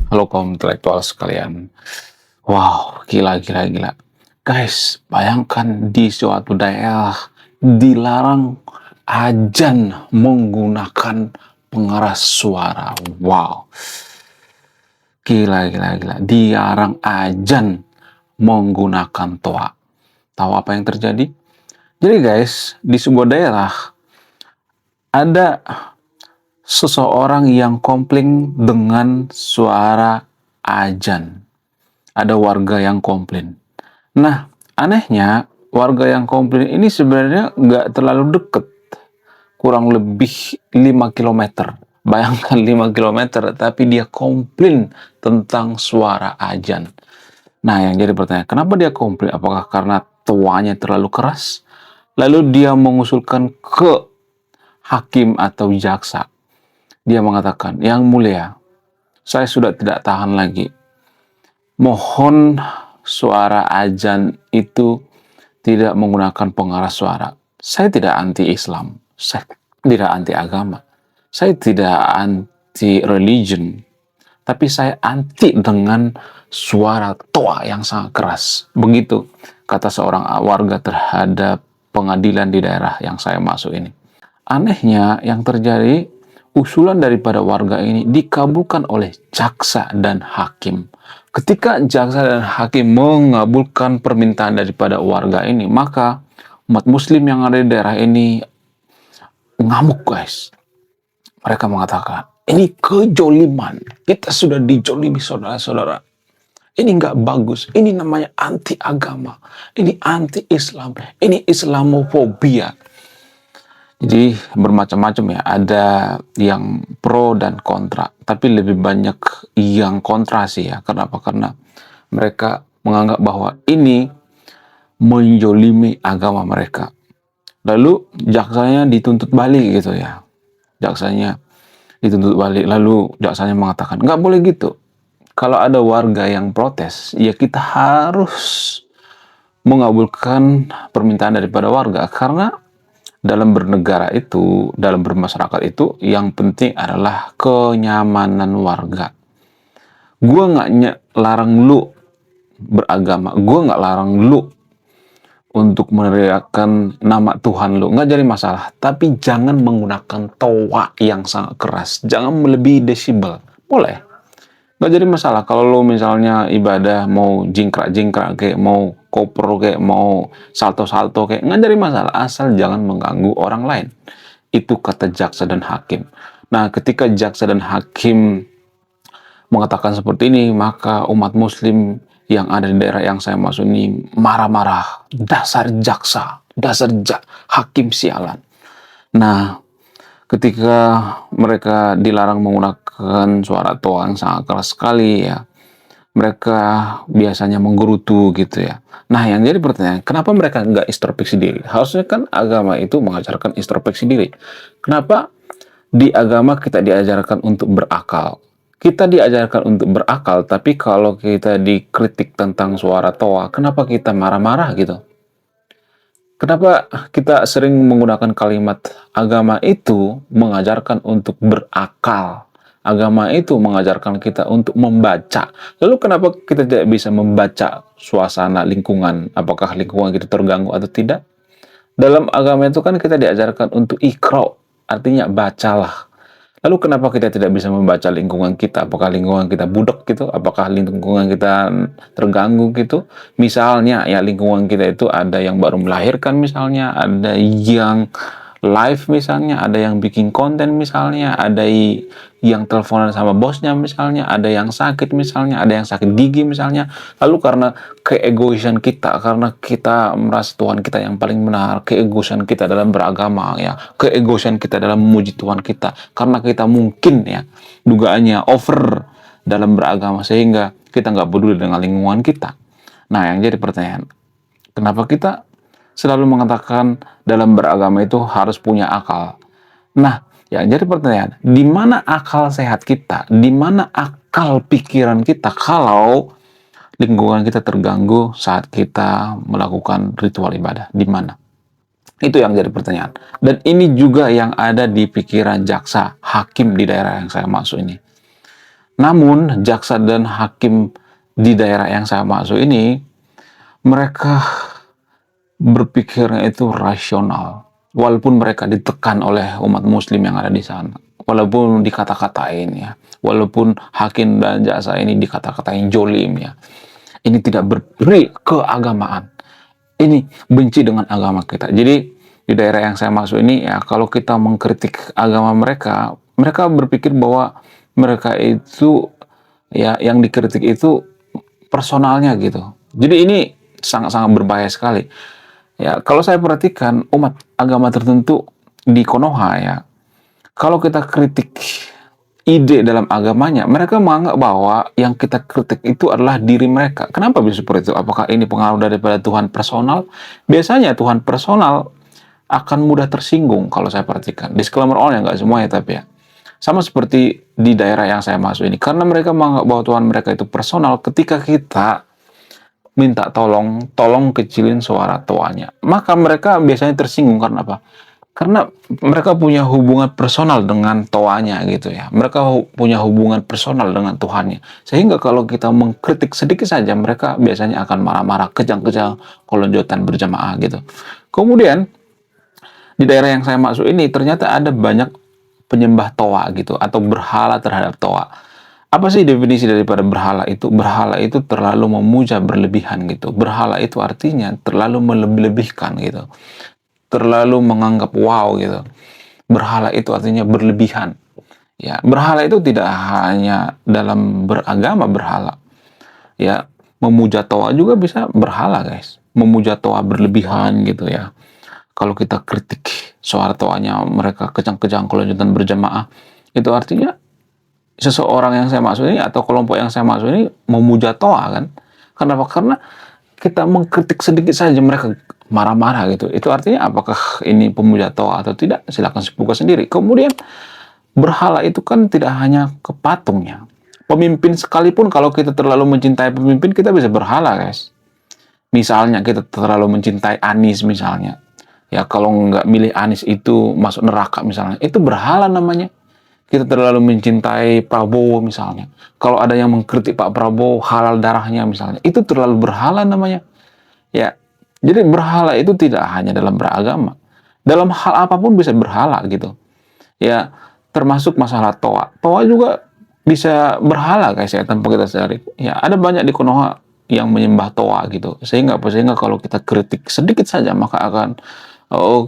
Halo kaum intelektual sekalian. Wow, gila. Guys, bayangkan di suatu daerah dilarang azan menggunakan pengeras suara. Wow, gila. Dilarang azan menggunakan toa. Tahu apa yang terjadi? Jadi guys, di sebuah daerah ada seseorang yang komplain dengan suara azan. Ada warga yang komplain. Nah, anehnya warga yang komplain ini sebenarnya nggak terlalu deket, kurang lebih 5 kilometer. Bayangkan 5 kilometer, tapi dia komplain tentang suara azan. Nah, yang jadi pertanyaan, kenapa dia komplain? Apakah karena tuanya terlalu keras? Lalu dia mengusulkan ke hakim atau jaksa. Dia mengatakan, "Yang mulia, saya sudah tidak tahan lagi. Mohon suara azan itu tidak menggunakan pengeras suara. Saya tidak anti-Islam, saya tidak anti-agama, saya tidak anti-religion, tapi saya anti dengan suara toa yang sangat keras." Begitu kata seorang warga terhadap pengadilan di daerah yang saya masuk ini. Anehnya yang terjadi, usulan daripada warga ini dikabulkan oleh jaksa dan hakim. Ketika jaksa dan hakim mengabulkan permintaan daripada warga ini, maka umat muslim yang ada di daerah ini ngamuk guys. Mereka mengatakan, ini kejoliman. Kita sudah dijolimi saudara-saudara. Ini nggak bagus. Ini namanya anti agama. Ini anti Islam. Ini Islamofobia. Jadi bermacam-macam ya, ada yang pro dan kontra, tapi lebih banyak yang kontra sih ya. Kenapa? Karena mereka menganggap bahwa ini menjolimi agama mereka. Lalu jaksanya dituntut balik gitu ya. Jaksanya dituntut balik, lalu jaksanya mengatakan, nggak boleh gitu. Kalau ada warga yang protes, ya kita harus mengabulkan permintaan daripada warga, karena dalam bernegara itu, dalam bermasyarakat itu, yang penting adalah kenyamanan warga. Gue nggak larang lu beragama, gue nggak larang lu untuk meneriakkan nama Tuhan lu, nggak jadi masalah. Tapi jangan menggunakan toa yang sangat keras, jangan melebihi desibel, boleh. Nggak jadi masalah kalau lo misalnya ibadah mau jingkrak-jingkrak kayak mau koper kayak mau salto-salto kayak, nggak jadi masalah asal jangan mengganggu orang lain. Itu kata jaksa dan hakim. Nah, ketika jaksa dan hakim mengatakan seperti ini, maka umat muslim yang ada di daerah yang saya masuk ini marah-marah. Dasar jaksa, hakim sialan. Nah, ketika mereka dilarang menggunakan suara toa yang sangat keras sekali ya, mereka biasanya menggerutu gitu ya. Nah, yang jadi pertanyaan, kenapa mereka nggak introspeksi diri? Harusnya kan agama itu mengajarkan introspeksi diri. Kenapa di agama kita diajarkan untuk berakal? Kita diajarkan untuk berakal, tapi kalau kita dikritik tentang suara toa, kenapa kita marah-marah gitu? Kenapa kita sering menggunakan kalimat agama itu mengajarkan untuk berakal? Agama itu mengajarkan kita untuk membaca. Lalu kenapa kita tidak bisa membaca suasana lingkungan? Apakah lingkungan kita terganggu atau tidak? Dalam agama itu kan kita diajarkan untuk ikra, artinya bacalah. Lalu kenapa kita tidak bisa membaca lingkungan kita? Apakah lingkungan kita budak gitu? Apakah lingkungan kita terganggu gitu? Misalnya ya lingkungan kita itu ada yang baru melahirkan misalnya, ada yang live misalnya, ada yang bikin konten misalnya, ada yang teleponan sama bosnya misalnya, ada yang sakit misalnya, ada yang sakit gigi misalnya. Lalu karena keegoisan kita, karena kita merasa Tuhan kita yang paling benar, keegoisan kita dalam beragama ya, keegoisan kita dalam memuji Tuhan kita, karena kita mungkin ya dugaannya over dalam beragama sehingga kita nggak peduli dengan lingkungan kita. Nah, yang jadi pertanyaan, kenapa kita selalu mengatakan dalam beragama itu harus punya akal? Nah, yang jadi pertanyaan, di mana akal sehat kita? Di mana akal pikiran kita kalau lingkungan kita terganggu saat kita melakukan ritual ibadah? Di mana? Itu yang jadi pertanyaan. Dan ini juga yang ada di pikiran jaksa, hakim di daerah yang saya masuk ini. Namun jaksa dan hakim di daerah yang saya masuk ini, mereka berpikirnya itu rasional. Walaupun mereka ditekan oleh umat muslim yang ada di sana. Walaupun dikata-katain ya. Walaupun hakim dan jaksa ini dikata-katain jolim ya. Ini tidak berperi keagamaan. Ini benci dengan agama kita. Jadi di daerah yang saya masuk ini ya, kalau kita mengkritik agama mereka, mereka berpikir bahwa mereka itu ya yang dikritik itu personalnya gitu. Jadi ini sangat-sangat berbahaya sekali. Ya, kalau saya perhatikan umat agama tertentu di Konoha ya, kalau kita kritik ide dalam agamanya, mereka menganggap bahwa yang kita kritik itu adalah diri mereka. Kenapa bisa seperti itu? Apakah ini pengaruh daripada Tuhan personal? Biasanya Tuhan personal akan mudah tersinggung kalau saya perhatikan. Disclaimer all ya, nggak semuanya tapi ya. Sama seperti di daerah yang saya masuk ini. Karena mereka menganggap bahwa Tuhan mereka itu personal, ketika kita minta tolong kecilin suara toanya, maka mereka biasanya tersinggung. Karena apa? Karena mereka punya hubungan personal dengan toanya gitu ya. Mereka punya hubungan personal dengan Tuhannya. Sehingga kalau kita mengkritik sedikit saja, mereka biasanya akan marah-marah, kejang-kejang, kolonjotan berjamaah gitu. Kemudian di daerah yang saya masuk ini ternyata ada banyak penyembah toa gitu atau berhala terhadap toa. Apa sih definisi daripada berhala itu? Berhala itu terlalu memuja berlebihan gitu. Berhala itu artinya terlalu melebih-lebihkan gitu. Terlalu menganggap wow gitu. Berhala itu artinya berlebihan. Ya, berhala itu tidak hanya dalam beragama berhala. Ya, memuja toa juga bisa berhala, guys. Memuja toa berlebihan gitu ya. Kalau kita kritik suara toanya mereka kejang-kejang kelanjutan berjamaah, itu artinya seseorang yang saya maksud ini atau kelompok yang saya maksud ini memuja toa kan. Kenapa? Karena kita mengkritik sedikit saja mereka marah-marah gitu. Itu artinya apakah ini pemuja toa atau tidak? Silakan buka sendiri. Kemudian berhala itu kan tidak hanya ke patungnya. Pemimpin sekalipun kalau kita terlalu mencintai pemimpin, kita bisa berhala, guys. Misalnya kita terlalu mencintai Anies misalnya. Ya kalau nggak milih Anies itu masuk neraka misalnya. Itu berhala namanya. Kita terlalu mencintai Prabowo misalnya. Kalau ada yang mengkritik Pak Prabowo halal darahnya misalnya, itu terlalu berhala namanya. Ya, jadi berhala itu tidak hanya dalam beragama, dalam hal apapun bisa berhala gitu. Ya, termasuk masalah toa. Toa juga bisa berhala guys ya tanpa kita sadari. Ya, ada banyak di Konoha yang menyembah toa gitu. Sehingga kalau kita kritik sedikit saja maka akan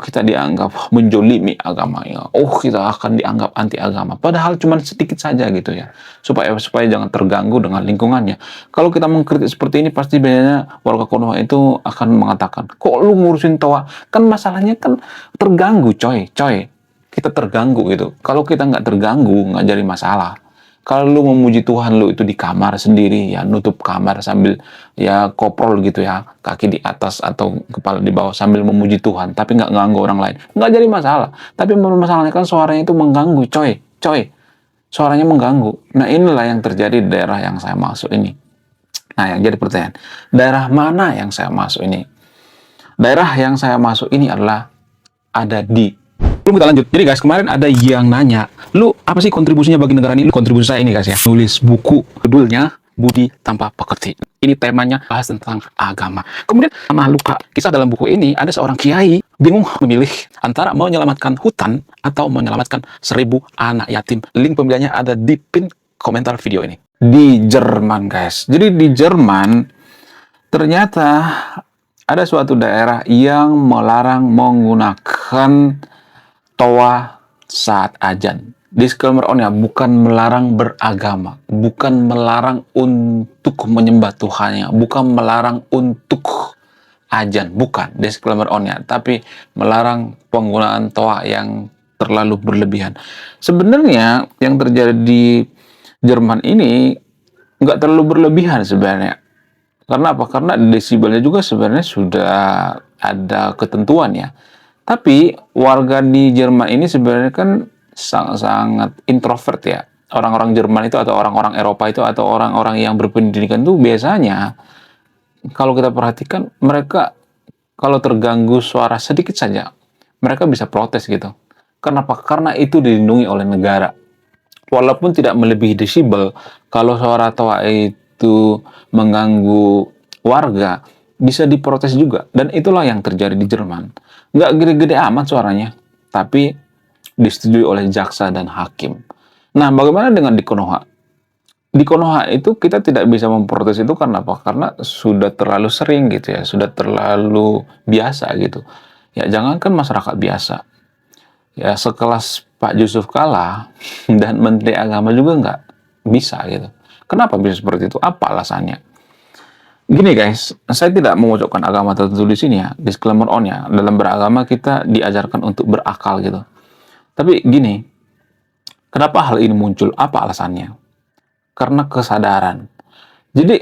kita dianggap menjolimi agamanya. Kita akan dianggap anti agama. Padahal cuma sedikit saja gitu ya. Supaya jangan terganggu dengan lingkungannya. Kalau kita mengkritik seperti ini, pasti biasanya warga Konoha itu akan mengatakan, kok lu ngurusin toa? Kan masalahnya kan terganggu coy. Kita terganggu gitu. Kalau kita nggak terganggu, nggak jadi masalah. Kalau lu memuji Tuhan lu itu di kamar sendiri ya, nutup kamar sambil ya koprol gitu ya, kaki di atas atau kepala di bawah sambil memuji Tuhan, tapi nggak ganggu orang lain, nggak jadi masalah. Tapi masalahnya kan suaranya itu mengganggu, coy, suaranya mengganggu. Nah inilah yang terjadi di daerah yang saya masuk ini. Nah yang jadi pertanyaan, daerah mana yang saya masuk ini? Daerah yang saya masuk ini adalah ada di. Belum kita lanjut. Jadi guys, kemarin ada yang nanya, lu apa sih kontribusinya bagi negara ini? Lu kontribusi saya ini guys ya. Nulis buku, judulnya Budi Tanpa Pekerti. Ini temanya bahas tentang agama. Kemudian sama luka. Kisah dalam buku ini ada seorang kiai bingung memilih antara menyelamatkan hutan atau menyelamatkan 1000 anak yatim. Link pembeliannya ada di pin komentar video ini. Di Jerman guys. Jadi di Jerman ternyata ada suatu daerah yang melarang menggunakan toa saat azan. Disclaimer on ya, bukan melarang beragama, bukan melarang untuk menyembah Tuhannya, bukan melarang untuk azan, bukan. Disclaimer on ya, tapi melarang penggunaan toa yang terlalu berlebihan. Sebenarnya yang terjadi di Jerman ini nggak terlalu berlebihan sebenarnya. Karena apa? Karena desibelnya juga sebenarnya sudah ada ketentuan ya. Tapi warga di Jerman ini sebenarnya kan sangat-sangat introvert ya. Orang-orang Jerman itu atau orang-orang Eropa itu atau orang-orang yang berpendidikan itu biasanya kalau kita perhatikan mereka kalau terganggu suara sedikit saja mereka bisa protes gitu. Kenapa? Karena itu dilindungi oleh negara. walaupun tidak melebihi desibel, kalau suara toa itu mengganggu warga, bisa diprotes juga. Dan itulah yang terjadi di Jerman. Nggak gede-gede amat suaranya, tapi disetujui oleh jaksa dan hakim. Nah, bagaimana dengan di Konoha? Di Konoha itu kita tidak bisa memprotes itu karena apa? Karena sudah terlalu sering gitu ya, sudah terlalu biasa gitu. Ya, jangankan masyarakat biasa, ya sekelas Pak Yusuf Kalla dan Menteri Agama juga nggak bisa gitu. Kenapa bisa seperti itu? Apa alasannya? Gini guys, saya tidak memojokkan agama tertentu di sini ya, disclaimer on ya. Dalam beragama kita diajarkan untuk berakal gitu. Tapi gini, kenapa hal ini muncul? Apa alasannya? Karena kesadaran. Jadi,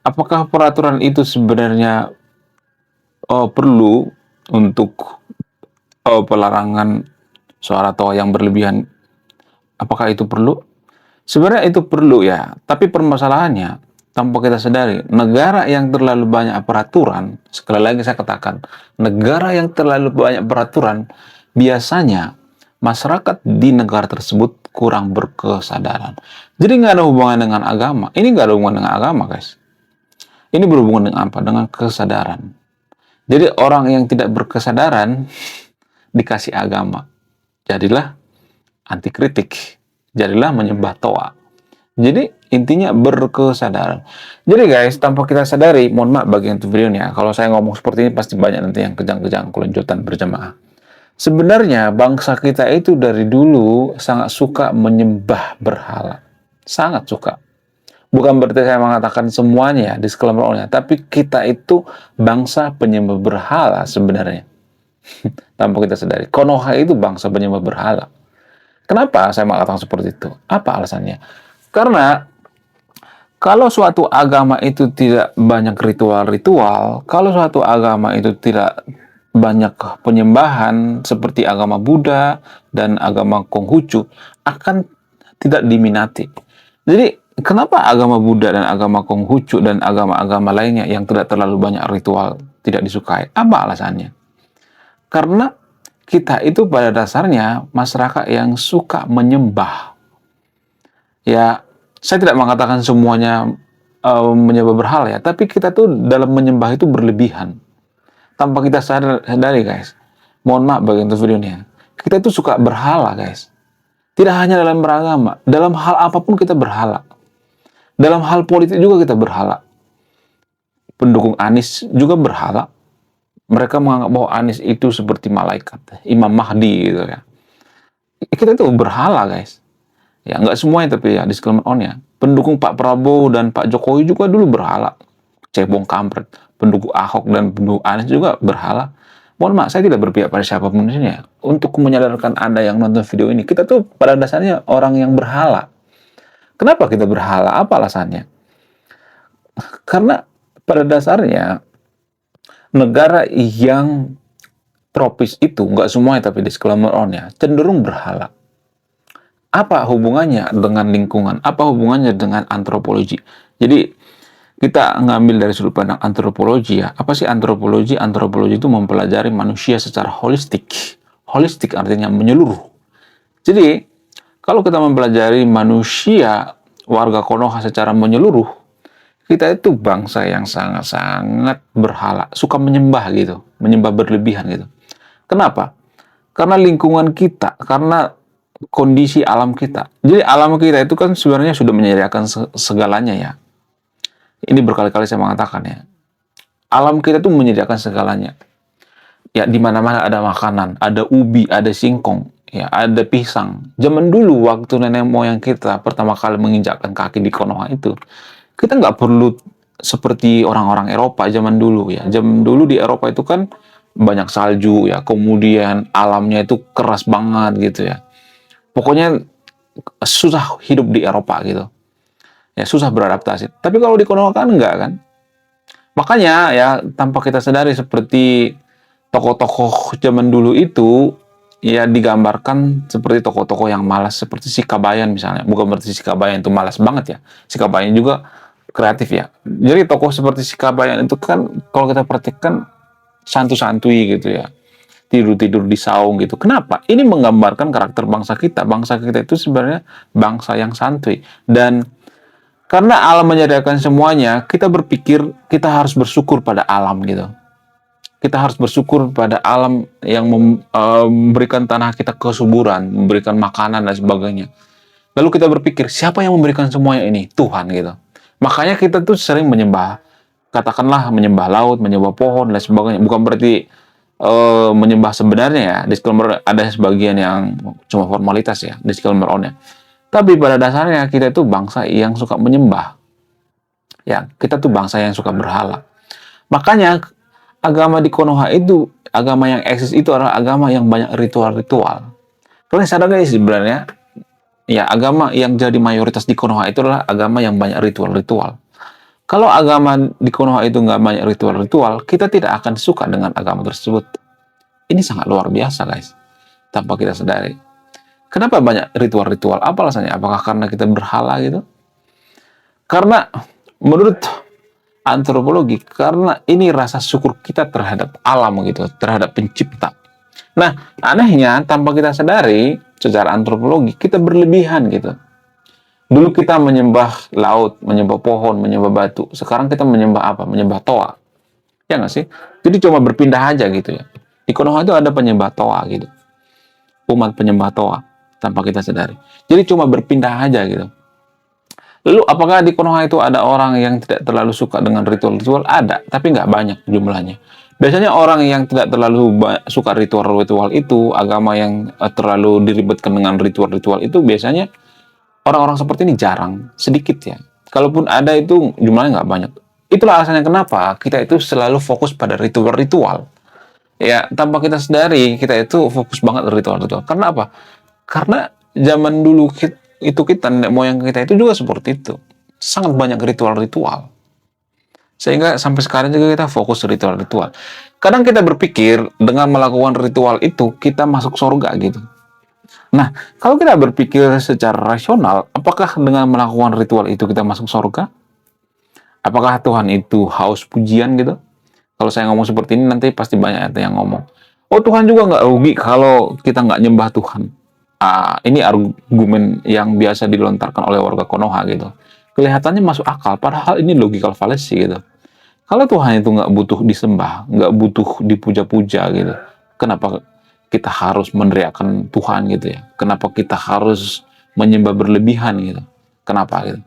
apakah peraturan itu sebenarnya perlu untuk pelarangan suara toa yang berlebihan? Apakah itu perlu? Sebenarnya itu perlu ya, tapi permasalahannya tanpa kita sadari, negara yang terlalu banyak peraturan, sekali lagi saya katakan, negara yang terlalu banyak peraturan, biasanya masyarakat di negara tersebut kurang berkesadaran. Jadi nggak ada hubungan dengan agama. Ini nggak ada hubungan dengan agama, guys. Ini berhubungan dengan apa? Dengan kesadaran. Jadi orang yang tidak berkesadaran dikasih agama. Jadilah anti kritik. Jadilah menyembah toa. Jadi intinya berkesadaran. Jadi guys, tanpa kita sadari, mohon maaf bagi yang videonya, kalau saya ngomong seperti ini pasti banyak nanti yang kejang-kejang kelanjutan berjamaah. Sebenarnya bangsa kita itu dari dulu sangat suka menyembah berhala. Sangat suka. Bukan berarti saya mengatakan semuanya, disclaimer-nya, tapi kita itu bangsa penyembah berhala sebenarnya. Tanpa kita sadari. Konoha itu bangsa penyembah berhala. Kenapa saya mengatakan seperti itu? Apa alasannya? Karena kalau suatu agama itu tidak banyak ritual-ritual, kalau suatu agama itu tidak banyak penyembahan seperti agama Buddha dan agama Konghucu, akan tidak diminati. Jadi, kenapa agama Buddha dan agama Konghucu dan agama-agama lainnya yang tidak terlalu banyak ritual tidak disukai? Apa alasannya? Karena kita itu pada dasarnya masyarakat yang suka menyembah. Ya, saya tidak mengatakan semuanya menyembah berhala ya, tapi kita tuh dalam menyembah itu berlebihan. Tanpa kita sadari guys. Mohon maaf bagi untuk videonya. Kita itu suka berhala guys. Tidak hanya dalam beragama, dalam hal apapun kita berhala. Dalam hal politik juga kita berhala. Pendukung Anies juga berhala. Mereka menganggap bahwa Anies itu seperti malaikat, Imam Mahdi gitu ya. Kita itu berhala guys. Ya nggak semuanya tapi ya disclaimer on ya. Pendukung Pak Prabowo dan Pak Jokowi juga dulu berhala. Cebong kampret. Pendukung Ahok dan pendukung Anies juga berhala. Mohon maaf, saya tidak berpihak pada siapapun di sini ya. Untuk menyadarkan Anda yang nonton video ini, kita tuh pada dasarnya orang yang berhala. Kenapa kita berhala? Apa alasannya? Karena pada dasarnya negara yang tropis itu, nggak semuanya tapi disclaimer on ya, cenderung berhala. Apa hubungannya dengan lingkungan? Apa hubungannya dengan antropologi? Jadi kita ngambil dari sudut pandang antropologi ya. Apa sih antropologi? Antropologi itu mempelajari manusia secara holistik. Holistik artinya menyeluruh. Jadi kalau kita mempelajari manusia warga Konoha secara menyeluruh, kita itu bangsa yang sangat-sangat berhala, suka menyembah gitu, menyembah berlebihan gitu. Kenapa? Karena lingkungan kita, karena kondisi alam kita. Jadi alam kita itu kan sebenarnya sudah menyediakan segalanya ya. Ini berkali-kali saya mengatakan ya. Alam kita tuh menyediakan segalanya. Ya di mana-mana ada makanan, ada ubi, ada singkong, ya ada pisang. Zaman dulu waktu nenek moyang kita pertama kali menginjakkan kaki di Konoha itu, kita nggak perlu seperti orang-orang Eropa zaman dulu ya. Zaman dulu di Eropa itu kan banyak salju ya, kemudian alamnya itu keras banget gitu ya. Pokoknya susah hidup di Eropa gitu. Ya susah beradaptasi. Tapi kalau di Konoha kan enggak kan. Makanya ya tanpa kita sadari seperti tokoh-tokoh zaman dulu itu ya digambarkan seperti tokoh-tokoh yang malas seperti si Kabayan misalnya. Bukan berarti si Kabayan itu malas banget ya. Si Kabayan juga kreatif ya. Jadi tokoh seperti si Kabayan itu kan kalau kita perhatikan santu-santui gitu ya. tidur-tidur di saung gitu. Kenapa? Ini menggambarkan karakter bangsa kita. Bangsa kita itu sebenarnya bangsa yang santuy. Dan karena alam menyediakan semuanya, kita berpikir kita harus bersyukur pada alam gitu. Kita harus bersyukur pada alam yang memberikan tanah kita kesuburan, memberikan makanan dan sebagainya. Lalu kita berpikir, siapa yang memberikan semuanya ini? Tuhan gitu. Makanya kita tuh sering menyembah, katakanlah menyembah laut, menyembah pohon dan sebagainya. Bukan berarti menyembah sebenarnya ya. Disclaimer, ada sebagian yang cuma formalitas ya, disclaimer on-nya. Tapi pada dasarnya kita itu bangsa yang suka menyembah. Ya, kita tuh bangsa yang suka berhala. Makanya agama di Konoha itu, agama yang eksis itu adalah agama yang banyak ritual-ritual. Kalian sadar gak sih sebenarnya? Ya, agama yang jadi mayoritas di Konoha itu adalah agama yang banyak ritual-ritual. Kalau agama di Konoha itu nggak banyak ritual-ritual, kita tidak akan suka dengan agama tersebut. Ini sangat luar biasa, guys. Tanpa kita sadari. Kenapa banyak ritual-ritual? Apa alasannya? Apakah karena kita berhala gitu? Karena menurut antropologi, karena ini rasa syukur kita terhadap alam gitu, terhadap pencipta. Nah, anehnya tanpa kita sadari secara antropologi kita berlebihan gitu. Dulu kita menyembah laut, menyembah pohon, menyembah batu. Sekarang kita menyembah apa? Menyembah toa. Ya nggak sih? Jadi cuma berpindah aja gitu ya. Di Konoha itu ada penyembah toa gitu. Umat penyembah toa tanpa kita sadari. Jadi cuma berpindah aja gitu. Lalu apakah di Konoha itu ada orang yang tidak terlalu suka dengan ritual-ritual? Ada, tapi nggak banyak jumlahnya. Biasanya orang yang tidak terlalu suka ritual-ritual itu, agama yang terlalu diribetkan dengan ritual-ritual itu, biasanya orang-orang seperti ini jarang, sedikit ya. Kalaupun ada itu jumlahnya nggak banyak. Itulah alasannya kenapa kita itu selalu fokus pada ritual-ritual. Ya, tanpa kita sadari, kita itu fokus banget ritual-ritual. Karena apa? Karena zaman dulu kita nenek moyang kita itu juga seperti itu, sangat banyak ritual-ritual, sehingga sampai sekarang juga kita fokus ritual-ritual. Kadang kita berpikir dengan melakukan ritual itu kita masuk surga gitu. Nah, kalau kita berpikir secara rasional, apakah dengan melakukan ritual itu kita masuk surga? Apakah Tuhan itu haus pujian gitu? Kalau saya ngomong seperti ini nanti pasti banyak yang ngomong, oh Tuhan juga nggak rugi kalau kita nggak nyembah Tuhan. Ini argumen yang biasa dilontarkan oleh warga Konoha gitu. Kelihatannya masuk akal, padahal ini logical fallacy gitu. Kalau Tuhan itu nggak butuh disembah, nggak butuh dipuja-puja gitu, kenapa kita harus meneriakkan Tuhan gitu ya? Kenapa kita harus menyembah berlebihan gitu? Kenapa gitu?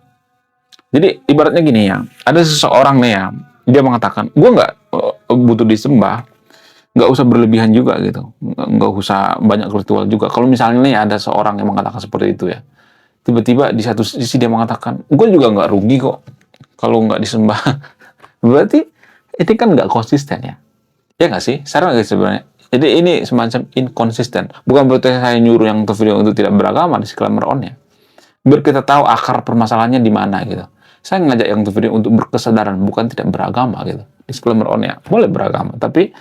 Jadi ibaratnya gini ya, ada seseorang nih ya, dia mengatakan, gue nggak butuh disembah, nggak usah berlebihan juga gitu, nggak usah banyak ritual juga. Kalau misalnya nih ada seorang yang mengatakan seperti itu ya, tiba-tiba di satu sisi dia mengatakan, gue juga nggak rugi kok kalau nggak disembah. Berarti ini kan nggak konsisten ya, ya nggak sih? Sekarang nggak sebenarnya. Jadi ini semacam inkonsisten. Bukan berarti saya nyuruh yang untuk video untuk tidak beragama, disclaimer on ya. Biar kita tahu akar permasalahannya di mana gitu. Saya ngajak yang untuk video untuk berkesadaran, bukan tidak beragama gitu. Disclaimer on ya, boleh beragama, tapi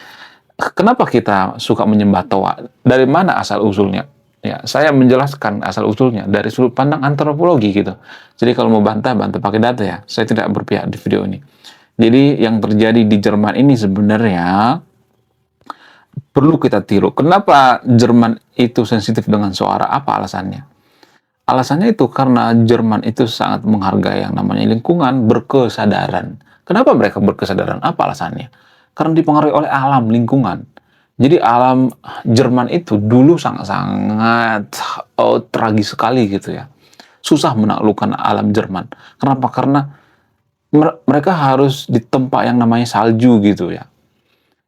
kenapa kita suka menyembah toa? Dari mana asal usulnya? Ya, saya menjelaskan asal usulnya dari sudut pandang antropologi gitu. Jadi kalau mau bantah pakai data ya. Saya tidak berpihak di video ini. Jadi yang terjadi di Jerman ini sebenarnya perlu kita tiru. Kenapa Jerman itu sensitif dengan suara? Apa alasannya? Alasannya itu karena Jerman itu sangat menghargai yang namanya lingkungan, berkesadaran. Kenapa mereka berkesadaran? Apa alasannya? Karena dipengaruhi oleh alam lingkungan. Jadi alam Jerman itu dulu sangat-sangat tragis sekali gitu ya. Susah menaklukkan alam Jerman. Kenapa? Karena mereka harus di tempat yang namanya salju gitu ya.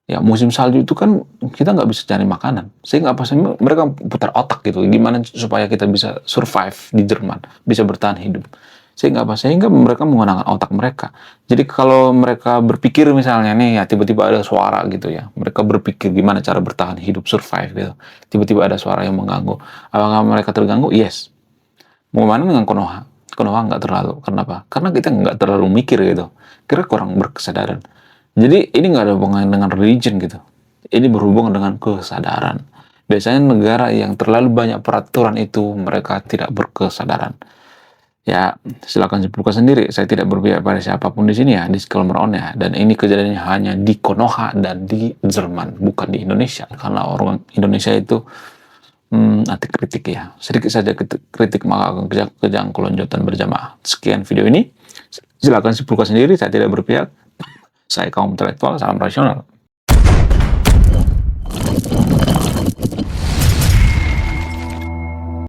Ya musim salju itu kan kita nggak bisa cari makanan, sehingga apa sih mereka putar otak gitu, gimana supaya kita bisa survive di Jerman, bisa bertahan hidup. Sehingga apa? Sehingga mereka menggunakan otak mereka. Jadi kalau mereka berpikir misalnya nih ya tiba-tiba ada suara gitu ya, mereka berpikir gimana cara bertahan hidup, survive gitu. Tiba-tiba ada suara yang mengganggu. Apakah mereka terganggu? Yes. Mau mana dengan Konoha? Konoha nggak terlalu. Kenapa? Karena kita nggak terlalu mikir gitu. Kira kurang berkesadaran. Jadi ini nggak ada hubungan dengan religion gitu. Ini berhubungan dengan kesadaran. Biasanya negara yang terlalu banyak peraturan itu mereka tidak berkesadaran. Ya, silakan simpulkan sendiri. Saya tidak berpihak pada siapapun di sini ya, disclaimer on ya. Dan ini kejadiannya hanya di Konoha dan di Jerman, bukan di Indonesia. Karena orang Indonesia itu anti kritik ya. Sedikit saja kritik maka akan kejang kelonjotan berjamaah. Sekian video ini. Silakan simpulkan sendiri. Saya tidak berpihak. Saya kaum intelektual, salam rasional.